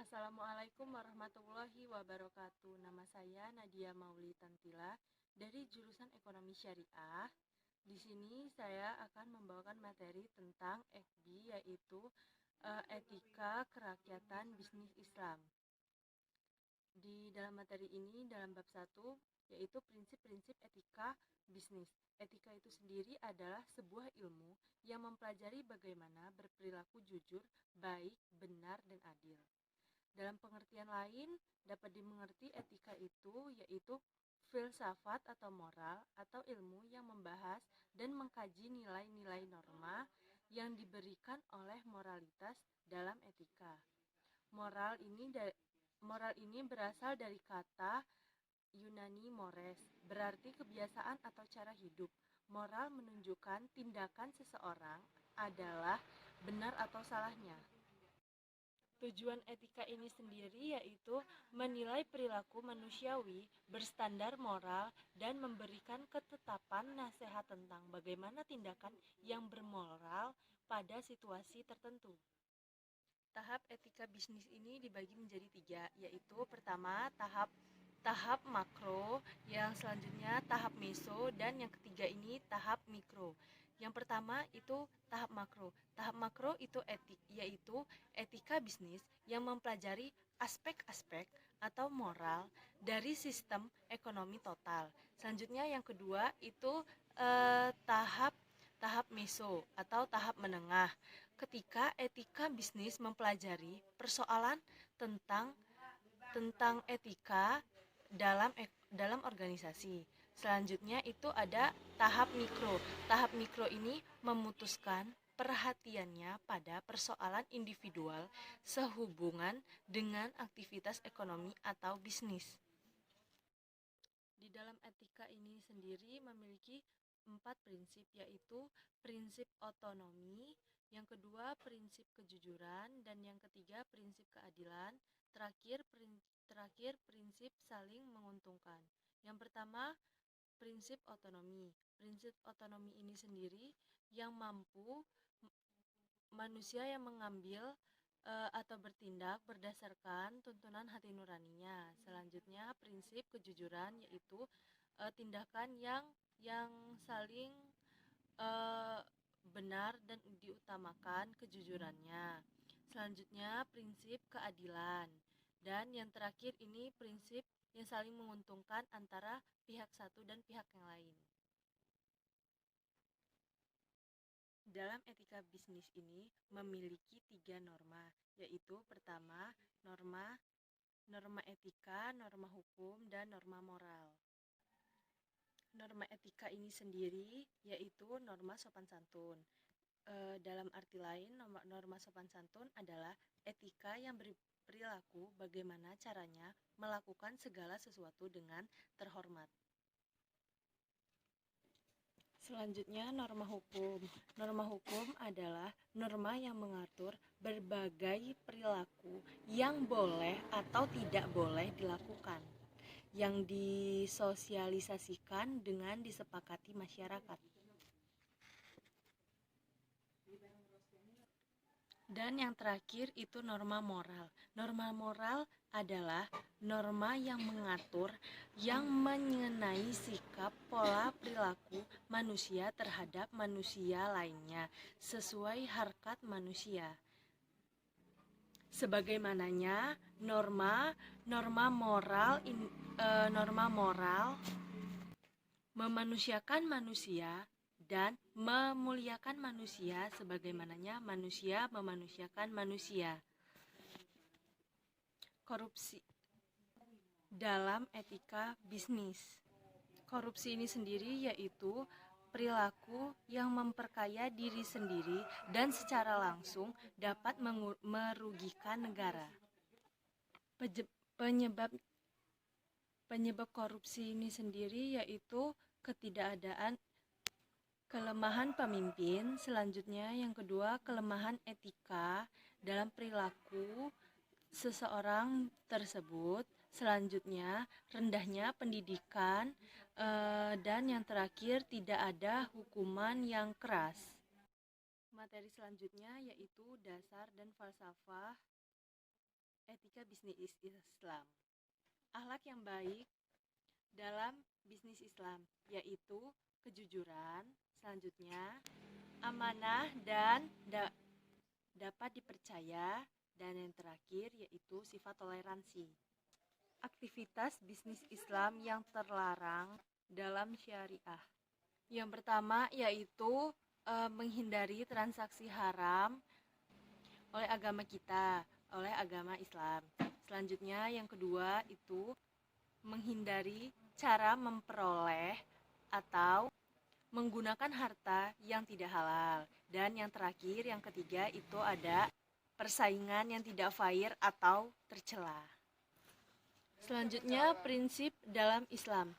Assalamualaikum warahmatullahi wabarakatuh. Nama saya Nadia Mauli Tantila dari jurusan Ekonomi Syariah. Di sini saya akan membawakan materi tentang EKBI, yaitu Etika Kerakyatan Bisnis Islam. Di dalam materi ini, dalam bab 1, yaitu prinsip-prinsip etika bisnis. Etika itu sendiri adalah sebuah ilmu yang mempelajari bagaimana berperilaku jujur, baik, benar, dan adil. Dalam pengertian lain, dapat dimengerti etika itu yaitu filsafat atau moral atau ilmu yang membahas dan mengkaji nilai-nilai norma yang diberikan oleh moralitas dalam etika. Moral ini berasal dari kata Yunani mores, berarti kebiasaan atau cara hidup. Moral menunjukkan tindakan seseorang adalah benar atau salahnya. Tujuan etika ini sendiri yaitu menilai perilaku manusiawi, berstandar moral, dan memberikan ketetapan nasihat tentang bagaimana tindakan yang bermoral pada situasi tertentu. Tahap etika bisnis ini dibagi menjadi 3, yaitu pertama tahap makro, yang selanjutnya tahap meso, dan yang ketiga ini tahap mikro. Yang pertama itu tahap makro. Tahap makro itu yaitu etika bisnis yang mempelajari aspek-aspek atau moral dari sistem ekonomi total. Selanjutnya yang kedua itu tahap meso atau tahap menengah. Ketika etika bisnis mempelajari persoalan tentang etika dalam organisasi. Selanjutnya itu ada tahap mikro. Tahap mikro ini memutuskan perhatiannya pada persoalan individual sehubungan dengan aktivitas ekonomi atau bisnis. Di dalam etika ini sendiri memiliki 4 prinsip, yaitu prinsip otonomi, yang kedua prinsip kejujuran, dan yang ketiga prinsip keadilan, terakhir prinsip saling menguntungkan. Yang pertama, prinsip otonomi. Prinsip otonomi ini sendiri yang mampu manusia yang mengambil atau bertindak berdasarkan tuntunan hati nuraninya. Selanjutnya, prinsip kejujuran yaitu tindakan yang saling benar dan diutamakan kejujurannya. Selanjutnya, prinsip keadilan. Dan yang terakhir ini prinsip yang saling menguntungkan antara pihak satu dan pihak yang lain. Dalam etika bisnis ini memiliki 3 norma, yaitu pertama, norma etika, norma hukum, dan norma moral. Norma etika ini sendiri yaitu norma sopan santun. Dalam arti lain, norma sopan santun adalah etika yang berperilaku bagaimana caranya melakukan segala sesuatu dengan terhormat. Selanjutnya, norma hukum. Norma hukum adalah norma yang mengatur berbagai perilaku yang boleh atau tidak boleh dilakukan, yang disosialisasikan dengan disepakati masyarakat. Dan yang terakhir itu norma moral. Norma moral adalah norma yang mengatur, yang mengenai sikap pola perilaku manusia terhadap manusia lainnya sesuai harkat manusia. Sebagaimananya norma moral memanusiakan manusia dan memuliakan manusia sebagaimananya manusia memanusiakan manusia. Korupsi dalam etika bisnis. Korupsi ini sendiri yaitu perilaku yang memperkaya diri sendiri dan secara langsung dapat merugikan negara. Penyebab korupsi ini sendiri yaitu ketidakadaan kelemahan pemimpin. Selanjutnya yang kedua, kelemahan etika dalam perilaku seseorang tersebut. Selanjutnya rendahnya pendidikan, dan yang terakhir tidak ada hukuman yang keras. Materi selanjutnya yaitu dasar dan falsafah Etika bisnis Islam. Akhlak yang baik dalam bisnis Islam yaitu kejujuran, selanjutnya amanah dan dapat dipercaya, dan yang terakhir yaitu sifat toleransi. Aktivitas bisnis Islam yang terlarang dalam syariah. Yang pertama yaitu menghindari transaksi haram oleh agama kita, oleh agama Islam. Selanjutnya yang kedua itu menghindari cara memperoleh atau menggunakan harta yang tidak halal. Dan yang terakhir, yang ketiga itu ada persaingan yang tidak fair atau tercela. Selanjutnya prinsip dalam Islam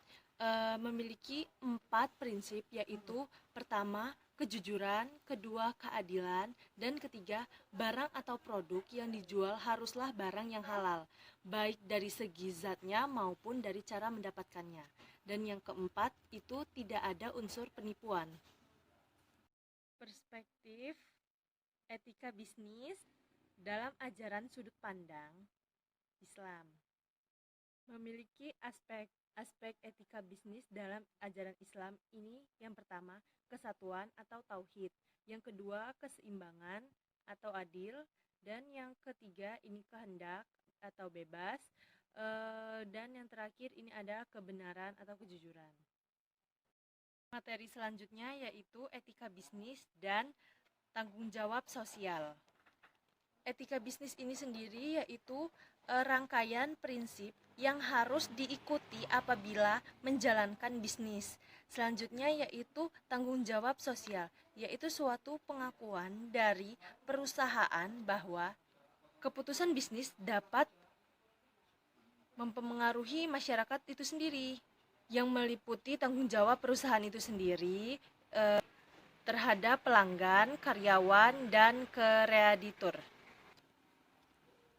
memiliki 4 prinsip, yaitu pertama kejujuran, kedua keadilan, dan ketiga barang atau produk yang dijual haruslah barang yang halal, baik dari segi zatnya maupun dari cara mendapatkannya. Dan yang keempat itu tidak ada unsur penipuan. Perspektif etika bisnis dalam ajaran sudut pandang Islam. Memiliki aspek etika bisnis dalam ajaran Islam ini yang pertama kesatuan atau tauhid, yang kedua keseimbangan atau adil, dan yang ketiga ini kehendak atau bebas, dan yang terakhir ini ada kebenaran atau kejujuran. Materi selanjutnya yaitu etika bisnis dan tanggung jawab sosial. Etika bisnis ini sendiri yaitu rangkaian prinsip yang harus diikuti apabila menjalankan bisnis. Selanjutnya yaitu tanggung jawab sosial, yaitu suatu pengakuan dari perusahaan bahwa keputusan bisnis dapat mempengaruhi masyarakat itu sendiri, yang meliputi tanggung jawab perusahaan itu sendiri terhadap pelanggan, karyawan, dan kreditur.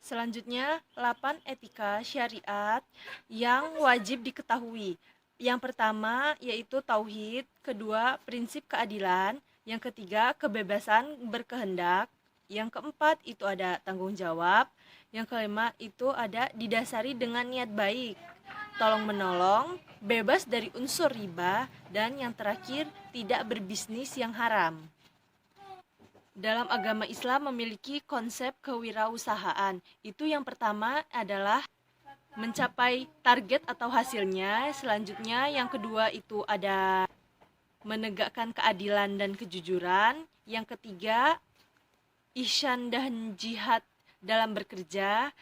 Selanjutnya, 8 etika syariat yang wajib diketahui. Yang pertama yaitu tauhid, kedua prinsip keadilan, yang ketiga kebebasan berkehendak, yang keempat itu ada tanggung jawab, yang kelima itu ada didasari dengan niat baik, tolong menolong, bebas dari unsur riba, dan yang terakhir tidak berbisnis yang haram. Dalam agama Islam memiliki konsep kewirausahaan. Itu yang pertama adalah mencapai target atau hasilnya. Selanjutnya yang kedua itu ada menegakkan keadilan dan kejujuran. Yang ketiga ihsan dan jihad dalam bekerja.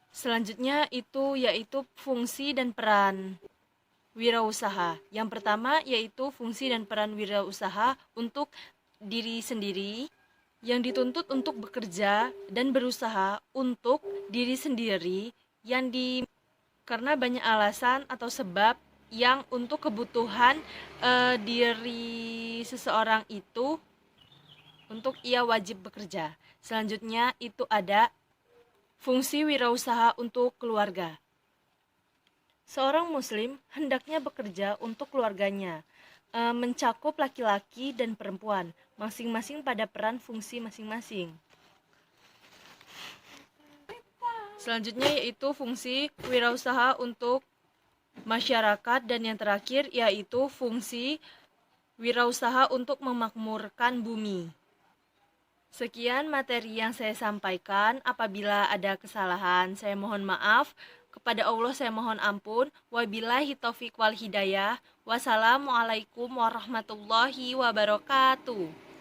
Selanjutnya itu yaitu fungsi dan peran wirausaha. Yang pertama yaitu fungsi dan peran wirausaha untuk diri sendiri, yang dituntut untuk bekerja dan berusaha untuk diri sendiri, karena banyak alasan atau sebab yang untuk kebutuhan diri seseorang itu untuk ia wajib bekerja. Selanjutnya itu ada fungsi wirausaha untuk keluarga. Seorang muslim hendaknya bekerja untuk keluarganya, mencakup laki-laki dan perempuan, masing-masing pada peran fungsi masing-masing. Selanjutnya yaitu fungsi wirausaha untuk masyarakat, dan yang terakhir yaitu fungsi wirausaha untuk memakmurkan bumi. Sekian materi yang saya sampaikan. Apabila ada kesalahan, saya mohon maaf. Kepada Allah saya mohon ampun. Wabillahi taufiq wal hidayah. Wassalamualaikum warahmatullahi wabarakatuh.